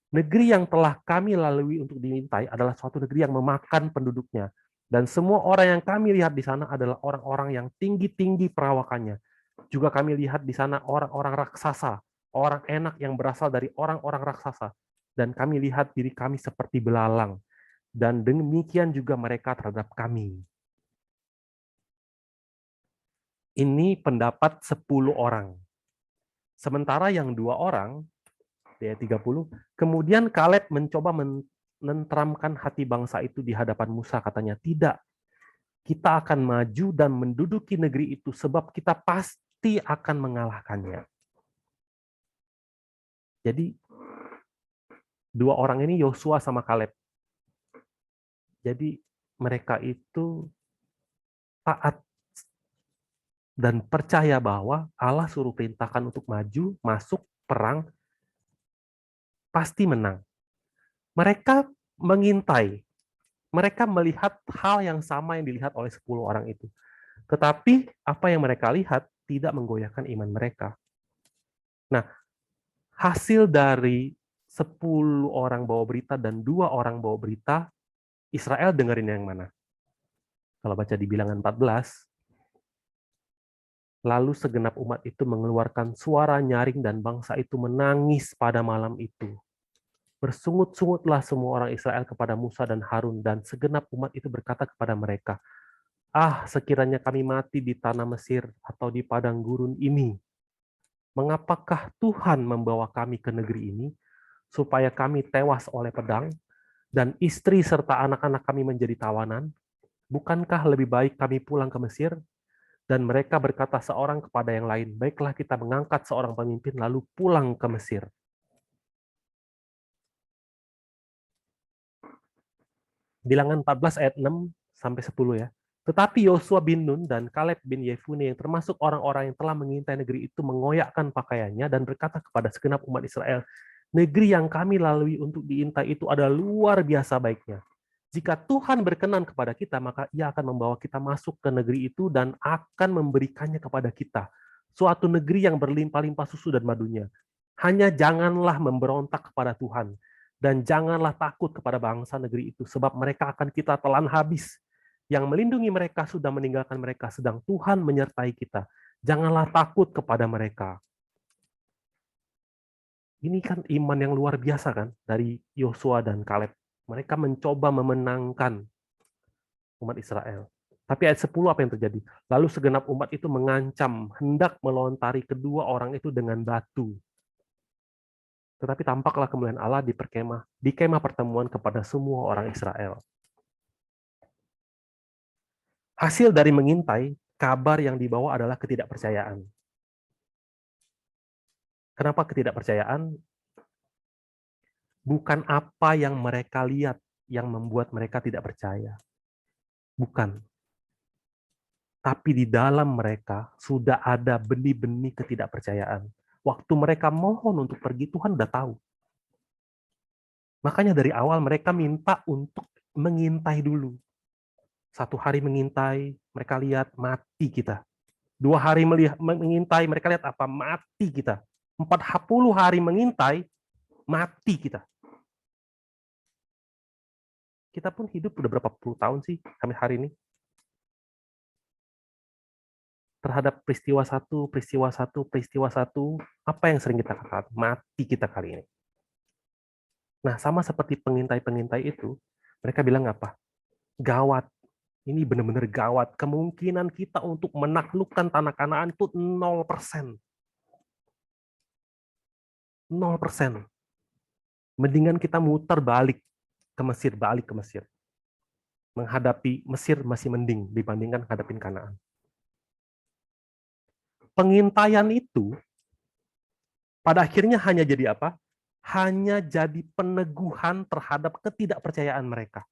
negeri yang telah kami lalui untuk diintai adalah suatu negeri yang memakan penduduknya. Dan semua orang yang kami lihat di sana adalah orang-orang yang tinggi-tinggi perawakannya. Juga kami lihat di sana orang-orang raksasa, orang enak yang berasal dari orang-orang raksasa. Dan kami lihat diri kami seperti belalang. Dan demikian juga mereka terhadap kami. Ini pendapat 10 orang. Sementara yang 2 orang, di ayat 30, kemudian Kaleb mencoba menenteramkan hati bangsa itu di hadapan Musa. Katanya, tidak, kita akan maju dan menduduki negeri itu sebab kita pasti akan mengalahkannya. Jadi, 2 orang ini Yosua sama Kaleb. Jadi, mereka itu taat dan percaya bahwa Allah suruh perintahkan untuk maju, masuk, perang, pasti menang. Mereka mengintai. Mereka melihat hal yang sama yang dilihat oleh 10 orang itu. Tetapi apa yang mereka lihat tidak menggoyahkan iman mereka. Nah, hasil dari 10 orang bawa berita dan 2 orang bawa berita, Israel dengerin yang mana? Kalau baca di Bilangan 14, lalu segenap umat itu mengeluarkan suara nyaring dan bangsa itu menangis pada malam itu. Bersungut-sungutlah semua orang Israel kepada Musa dan Harun, dan segenap umat itu berkata kepada mereka, ah, sekiranya kami mati di tanah Mesir atau di padang gurun ini, mengapakah Tuhan membawa kami ke negeri ini, supaya kami tewas oleh pedang, dan istri serta anak-anak kami menjadi tawanan? Bukankah lebih baik kami pulang ke Mesir? Dan mereka berkata seorang kepada yang lain, baiklah kita mengangkat seorang pemimpin lalu pulang ke Mesir. Bilangan 14 ayat 6 sampai 10 ya. Tetapi Yosua bin Nun dan Kaleb bin Yefune yang termasuk orang-orang yang telah mengintai negeri itu mengoyakkan pakaiannya dan berkata kepada segenap umat Israel, negeri yang kami lalui untuk diintai itu adalah luar biasa baiknya. Jika Tuhan berkenan kepada kita, maka Ia akan membawa kita masuk ke negeri itu dan akan memberikannya kepada kita. Suatu negeri yang berlimpah-limpah susu dan madunya. Hanya janganlah memberontak kepada Tuhan, dan janganlah takut kepada bangsa negeri itu, sebab mereka akan kita telan habis. Yang melindungi mereka sudah meninggalkan mereka, sedang Tuhan menyertai kita. Janganlah takut kepada mereka. Ini kan iman yang luar biasa kan dari Yosua dan Kaleb. Mereka mencoba memenangkan umat Israel. Tapi ayat 10 apa yang terjadi? Lalu segenap umat itu mengancam, hendak melontari kedua orang itu dengan batu. Tetapi tampaklah kemuliaan Allah di kemah pertemuan kepada semua orang Israel. Hasil dari mengintai, kabar yang dibawa adalah ketidakpercayaan. Kenapa ketidakpercayaan? Bukan apa yang mereka lihat yang membuat mereka tidak percaya. Bukan. Tapi di dalam mereka sudah ada benih-benih ketidakpercayaan. Waktu mereka mohon untuk pergi, Tuhan udah tahu. Makanya dari awal mereka minta untuk mengintai dulu. 1 hari mengintai, mereka lihat mati kita. 2 hari mengintai, mereka lihat apa? Mati kita. 40 hari mengintai, mati kita. Kita pun hidup udah berapa puluh tahun sih sampai hari ini? terhadap peristiwa satu, peristiwa satu, peristiwa satu, apa yang sering kita katakan? Mati kita kali ini. Nah, sama seperti pengintai-pengintai itu, mereka bilang apa? Gawat. Ini benar-benar gawat. Kemungkinan kita untuk menaklukkan tanah Kanaan itu 0%. 0%. Mendingan kita muter balik ke Mesir, balik ke Mesir. Menghadapi Mesir masih mending dibandingkan hadapin Kanaan. Pengintaian itu pada akhirnya hanya jadi apa? Hanya jadi peneguhan terhadap ketidakpercayaan mereka.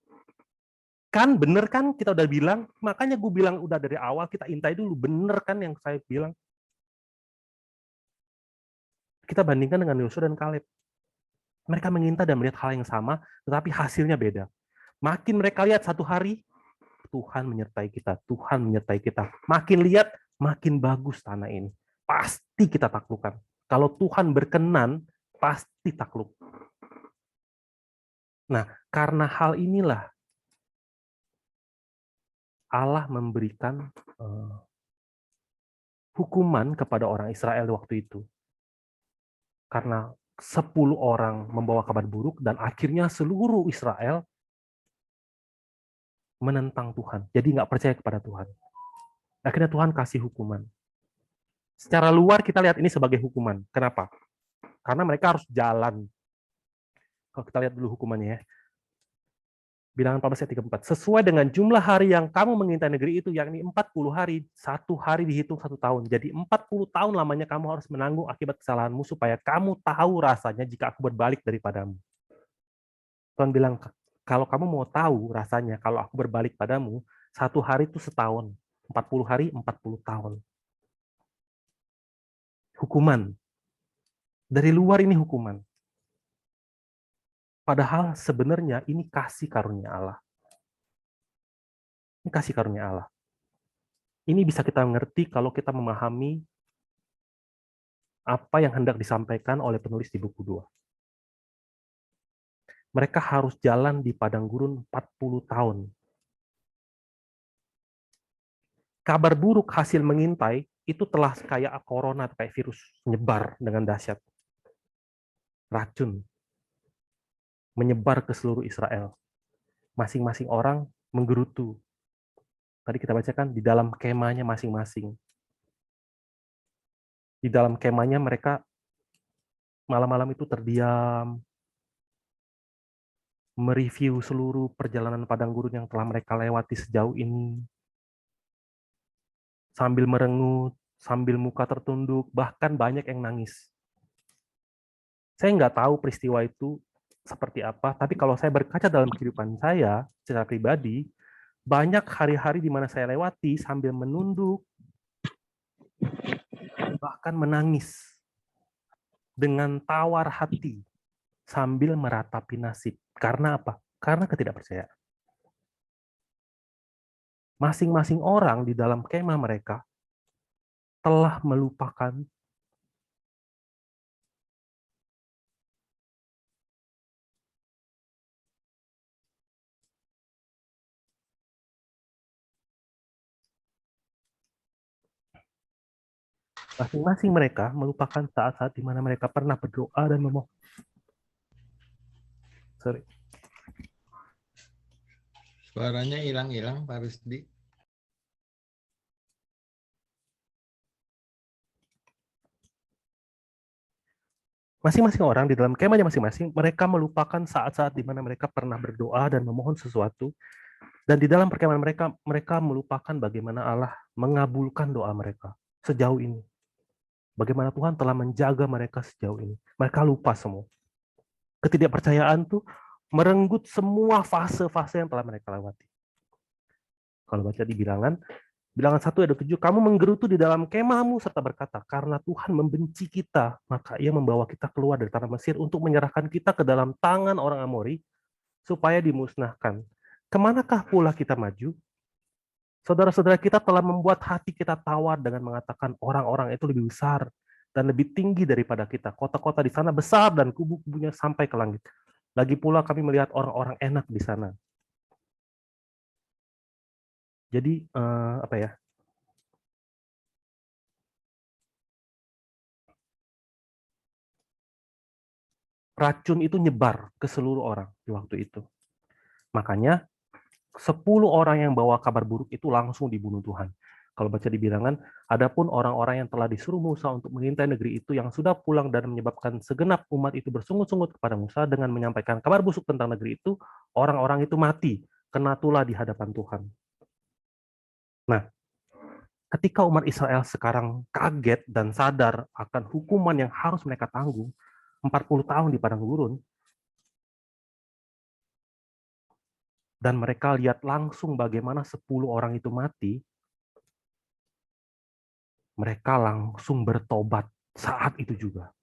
Kan bener kan kita udah bilang, makanya gue bilang udah dari awal kita intai dulu, bener kan yang saya bilang. Kita bandingkan dengan Yosua dan Kaleb. Mereka mengintai dan melihat hal yang sama, tetapi hasilnya beda. Makin mereka lihat satu hari, Tuhan menyertai kita, Tuhan menyertai kita. Makin lihat, makin bagus tanah ini. Pasti kita taklukkan. Kalau Tuhan berkenan, pasti takluk. Nah, karena hal inilah Allah memberikan hukuman kepada orang Israel waktu itu. Karena 10 orang membawa kabar buruk dan akhirnya seluruh Israel menentang Tuhan. Jadi nggak percaya kepada Tuhan. Akhirnya Tuhan kasih hukuman. Secara luar kita lihat ini sebagai hukuman. Kenapa? Karena mereka harus jalan. Kalau kita lihat dulu hukumannya ya. Bilangan 14 ayat 34. Sesuai dengan jumlah hari yang kamu mengintai negeri itu, yakni 40 hari, satu hari dihitung 1 tahun. Jadi 40 tahun lamanya kamu harus menanggung akibat kesalahanmu, supaya kamu tahu rasanya jika aku berbalik daripadamu. Tuhan bilang, kalau kamu mau tahu rasanya kalau aku berbalik padamu, 1 hari itu setahun. 40 hari, 40 tahun. Hukuman. Dari luar ini hukuman. Padahal sebenarnya ini kasih karunia Allah. Ini kasih karunia Allah. Ini bisa kita mengerti kalau kita memahami apa yang hendak disampaikan oleh penulis di buku 2. Mereka harus jalan di padang gurun 40 tahun. Kabar buruk hasil mengintai itu telah kayak corona, kayak virus, menyebar dengan dahsyat. Racun. Menyebar ke seluruh Israel. Masing-masing orang menggerutu. Tadi kita bacakan di dalam kemahnya masing-masing. Di dalam kemahnya mereka malam-malam itu terdiam, mereview seluruh perjalanan padang gurun yang telah mereka lewati sejauh ini, sambil merengut, sambil muka tertunduk, bahkan banyak yang nangis. Saya nggak tahu peristiwa itu seperti apa, tapi kalau saya berkaca dalam kehidupan saya secara pribadi, banyak hari-hari di mana saya lewati sambil menunduk, bahkan menangis dengan tawar hati sambil meratapi nasib. Karena apa? Karena ketidakpercayaan. Masing-masing orang di dalam kemah mereka telah melupakan masing-masing mereka melupakan saat-saat di mana mereka pernah berdoa dan memohon. Sorry. Suaranya hilang-hilang, Pak Rusdi. Masing-masing orang di dalam kemahnya masing-masing, mereka melupakan saat-saat di mana mereka pernah berdoa dan memohon sesuatu, dan di dalam perkemahan mereka, mereka melupakan bagaimana Allah mengabulkan doa mereka sejauh ini. Bagaimana Tuhan telah menjaga mereka sejauh ini. Mereka lupa semua. Ketidakpercayaan tuh merenggut semua fase-fase yang telah mereka lewati. Kalau baca di Bilangan 1 ayat 7, kamu menggerutu di dalam kemahmu serta berkata, karena Tuhan membenci kita, maka ia membawa kita keluar dari tanah Mesir untuk menyerahkan kita ke dalam tangan orang Amori, supaya dimusnahkan. Kemanakah pula kita maju? Saudara-saudara kita telah membuat hati kita tawar dengan mengatakan orang-orang itu lebih besar dan lebih tinggi daripada kita. Kota-kota di sana besar dan kubu-kubunya sampai ke langit. Lagi pula kami melihat orang-orang enak di sana. Jadi apa ya? racun itu nyebar ke seluruh orang di waktu itu. Makanya 10 orang yang bawa kabar buruk itu langsung dibunuh Tuhan. Kalau baca di bilangan, adapun orang-orang yang telah disuruh Musa untuk mengintai negeri itu yang sudah pulang dan menyebabkan segenap umat itu bersungut-sungut kepada Musa dengan menyampaikan kabar busuk tentang negeri itu, orang-orang itu mati, kena tulah di hadapan Tuhan. Nah, ketika umat Israel sekarang kaget dan sadar akan hukuman yang harus mereka tanggung, 40 tahun di padang gurun, dan mereka lihat langsung bagaimana 10 orang itu mati, mereka langsung bertobat saat itu juga.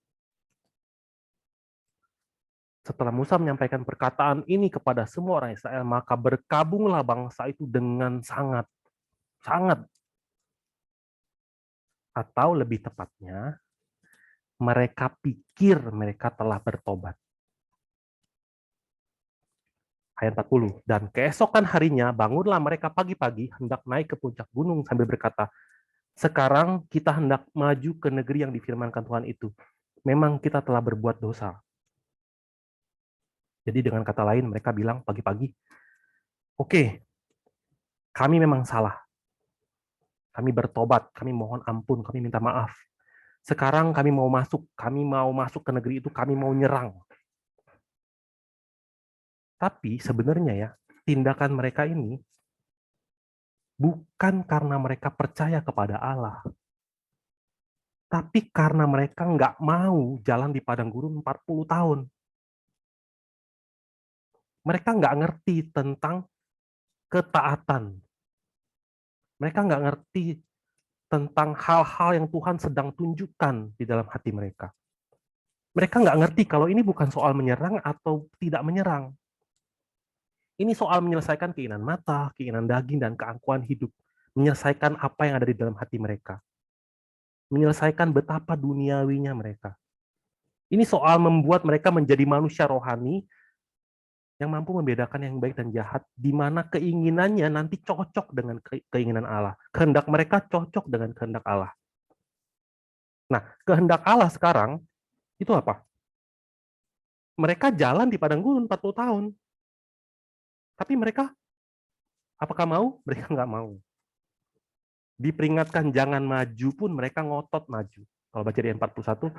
Setelah Musa menyampaikan perkataan ini kepada semua orang Israel, maka berkabunglah bangsa itu dengan sangat, sangat. Atau lebih tepatnya, mereka pikir mereka telah bertobat. Ayat 40. Dan keesokan harinya, bangunlah mereka pagi-pagi, hendak naik ke puncak gunung sambil berkata, sekarang kita hendak maju ke negeri yang difirmankan Tuhan itu. Memang kita telah berbuat dosa. Jadi dengan kata lain, mereka bilang pagi-pagi, oke, kami memang salah. Kami bertobat, kami mohon ampun, kami minta maaf. Sekarang kami mau masuk ke negeri itu, kami mau nyerang. Tapi sebenarnya ya, tindakan mereka ini bukan karena mereka percaya kepada Allah, tapi karena mereka nggak mau jalan di padang gurun 40 tahun. Mereka nggak ngerti tentang ketaatan. Mereka nggak ngerti tentang hal-hal yang Tuhan sedang tunjukkan di dalam hati mereka. Mereka nggak ngerti kalau ini bukan soal menyerang atau tidak menyerang. Ini soal menyelesaikan keinginan mata, keinginan daging, dan keangkuhan hidup. Menyelesaikan apa yang ada di dalam hati mereka. Menyelesaikan betapa duniawinya mereka. Ini soal membuat mereka menjadi manusia rohani yang mampu membedakan yang baik dan jahat, di mana keinginannya nanti cocok dengan keinginan Allah. Kehendak mereka cocok dengan kehendak Allah. Nah, kehendak Allah sekarang itu apa? Mereka jalan di padang gurun 40 tahun. Tapi mereka, apakah mau? Mereka nggak mau. Diperingatkan jangan maju pun mereka ngotot maju. Kalau baca di 41,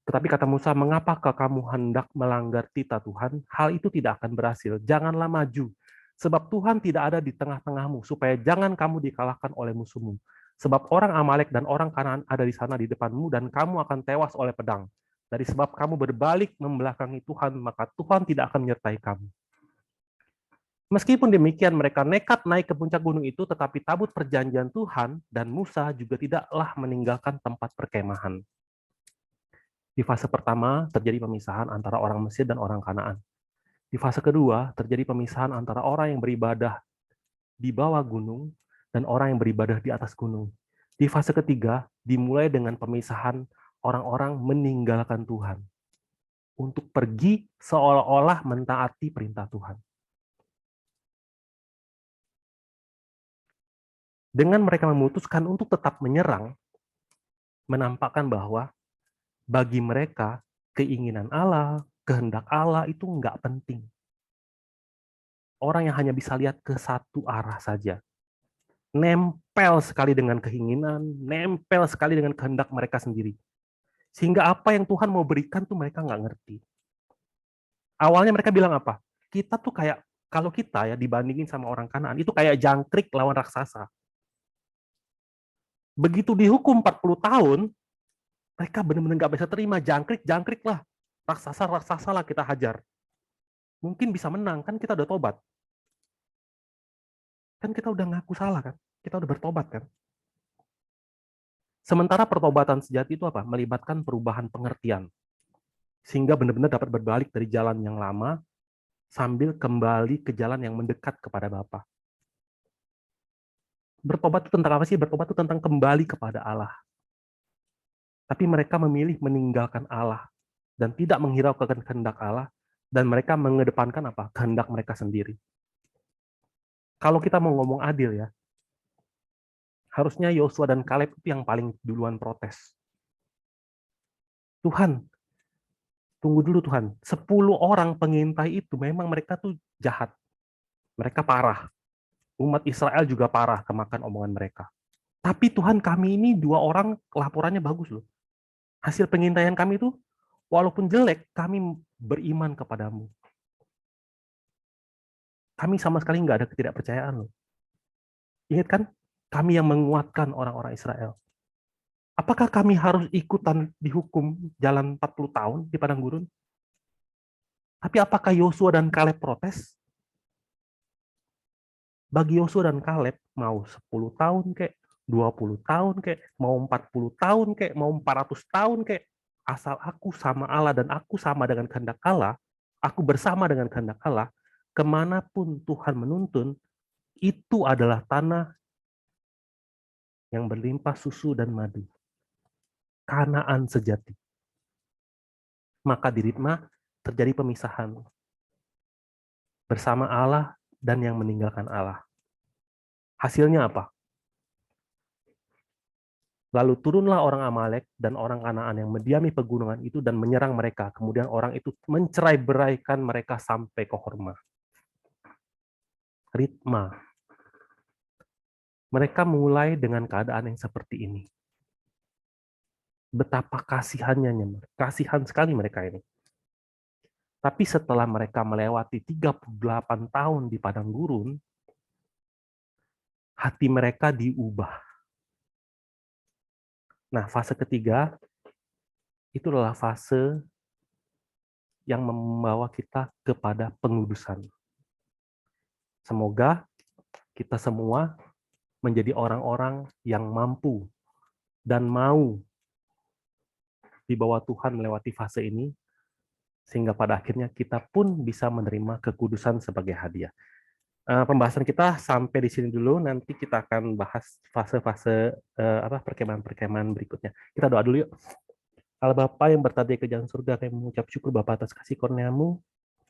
tetapi kata Musa, mengapakah kamu hendak melanggar titah Tuhan? Hal itu tidak akan berhasil. Janganlah maju. Sebab Tuhan tidak ada di tengah-tengahmu, supaya jangan kamu dikalahkan oleh musuhmu. Sebab orang Amalek dan orang Kanaan ada di sana di depanmu, dan kamu akan tewas oleh pedang. Dari sebab kamu berbalik membelakangi Tuhan, maka Tuhan tidak akan menyertai kamu. Meskipun demikian, mereka nekat naik ke puncak gunung itu, tetapi tabut perjanjian Tuhan dan Musa juga tidaklah meninggalkan tempat perkemahan. Di fase pertama, terjadi pemisahan antara orang Mesir dan orang Kanaan. Di fase kedua, terjadi pemisahan antara orang yang beribadah di bawah gunung dan orang yang beribadah di atas gunung. Di fase ketiga, dimulai dengan pemisahan orang-orang meninggalkan Tuhan untuk pergi seolah-olah mentaati perintah Tuhan. Dengan mereka memutuskan untuk tetap menyerang, menampakkan bahwa bagi mereka keinginan Allah, kehendak Allah itu nggak penting. Orang yang hanya bisa lihat ke satu arah saja. Nempel sekali dengan keinginan, nempel sekali dengan kehendak mereka sendiri. Sehingga apa yang Tuhan mau berikan tuh mereka nggak ngerti. Awalnya mereka bilang apa? Kita tuh kayak, kalau kita ya dibandingin sama orang Kanaan, itu kayak jangkrik lawan raksasa. Begitu dihukum 40 tahun, mereka benar-benar nggak bisa terima. Jangkrik lah. Raksasa lah kita hajar. Mungkin bisa menang, kan kita udah tobat. Kan kita udah ngaku salah kan? Kita udah bertobat kan? Sementara pertobatan sejati itu apa? Melibatkan perubahan pengertian. Sehingga benar-benar dapat berbalik dari jalan yang lama sambil kembali ke jalan yang mendekat kepada Bapa. Bertobat itu tentang apa sih? Bertobat itu tentang kembali kepada Allah. Tapi mereka memilih meninggalkan Allah dan tidak menghiraukan kehendak Allah, dan mereka mengedepankan apa? Kehendak mereka sendiri. Kalau kita mau ngomong adil ya, harusnya Yosua dan Kaleb itu yang paling duluan protes. Tuhan, tunggu dulu Tuhan. 10 orang pengintai itu memang mereka tuh jahat. Mereka parah. Umat Israel juga parah kemakan omongan mereka. Tapi Tuhan, kami ini 2 orang laporannya bagus loh. Hasil pengintaian kami itu walaupun jelek, kami beriman kepadamu. Kami sama sekali nggak ada ketidakpercayaan loh. Ingat kan? Kami yang menguatkan orang-orang Israel. Apakah kami harus ikutan dihukum jalan 40 tahun di padang gurun? Tapi apakah Yosua dan Kaleb protes? Bagi Yosua dan Kaleb, mau 10 tahun kek, 20 tahun kek, mau 40 tahun kek, mau 400 tahun kek, asal aku sama Allah dan aku sama dengan kehendak Allah, aku bersama dengan kehendak Allah, kemanapun Tuhan menuntun, itu adalah tanah yang berlimpah susu dan madu. Kanaan sejati. Maka di Ritma terjadi pemisahan bersama Allah dan yang meninggalkan Allah. Hasilnya apa? Lalu turunlah orang Amalek dan orang Kanaan yang mendiami pegunungan itu dan menyerang mereka. Kemudian orang itu mencerai-beraikan mereka sampai ke Horma. Ritma. Mereka mulai dengan keadaan yang seperti ini. Betapa kasihannya, kasihan sekali mereka ini. Tapi setelah mereka melewati 38 tahun di padang gurun, hati mereka diubah. Nah, fase ketiga, itu adalah fase yang membawa kita kepada pengudusan. Semoga kita semua menjadi orang-orang yang mampu dan mau di bawah Tuhan melewati fase ini, sehingga pada akhirnya kita pun bisa menerima kekudusan sebagai hadiah. Pembahasan kita sampai di sini dulu. Nanti kita akan bahas fase-fase perkemahan-perkemahan berikutnya. Kita doa dulu yuk. Allah Bapa yang bertata di kerajaan surga, kami mengucap syukur Bapa atas kasih karunia-Mu,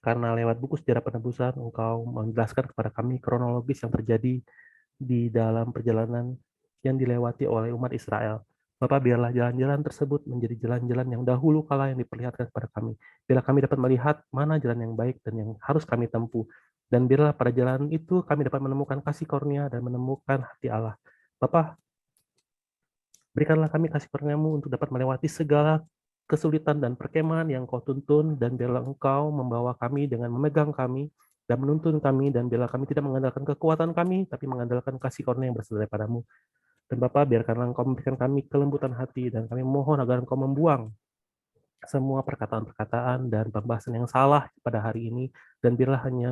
karena lewat buku sejarah penebusan Engkau menjelaskan kepada kami kronologis yang terjadi di dalam perjalanan yang dilewati oleh umat Israel. Bapak, biarlah jalan-jalan tersebut menjadi jalan-jalan yang dahulu kala yang diperlihatkan kepada kami. Biarlah kami dapat melihat mana jalan yang baik dan yang harus kami tempuh. Dan biarlah pada jalan itu kami dapat menemukan kasih karunia dan menemukan hati Allah. Bapak, berikanlah kami kasih karunia-Mu untuk dapat melewati segala kesulitan dan perkemahan yang Kau tuntun, dan biarlah Engkau membawa kami dengan memegang kami dan menuntun kami, dan biarlah kami tidak mengandalkan kekuatan kami, tapi mengandalkan kasih karunia yang berasal daripada-Mu. Dan Bapa, biarkanlah Engkau memberikan kami kelembutan hati, dan kami mohon agar Engkau membuang semua perkataan-perkataan dan pembahasan yang salah pada hari ini, dan biarlah hanya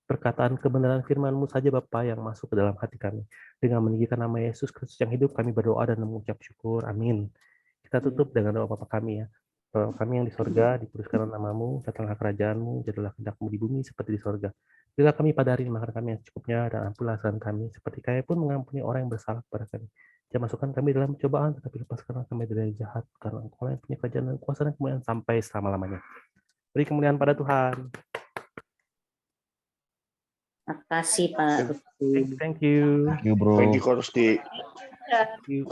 perkataan kebenaran firman-Mu saja Bapa yang masuk ke dalam hati kami. Dengan meninggikan nama Yesus Kristus yang hidup, kami berdoa dan mengucap syukur. Amin. Kita tutup dengan doa Bapa kami ya. Bapa kami yang di sorga, dikuduskanlah nama-Mu, datanglah kerajaan-Mu, jadilah kehendak-Mu di bumi seperti di sorga. Berilah kami pada hari ini makan kami yang secukupnya, dan ampunilah kesalahan kami, seperti kami pun mengampuni orang yang bersalah kepada kami. Jangan masukkan kami dalam pencobaan, tetapi lepaskanlah kami dari jahat, karena Engkau yang punya kerajaan dan kuasa dan kemuliaan sampai selama-lamanya. Beri kemuliaan pada Tuhan. Terima kasih Pak Rusdi. Thank you. Thank you, bro. Thank you, Coach Rusdi. Thank you.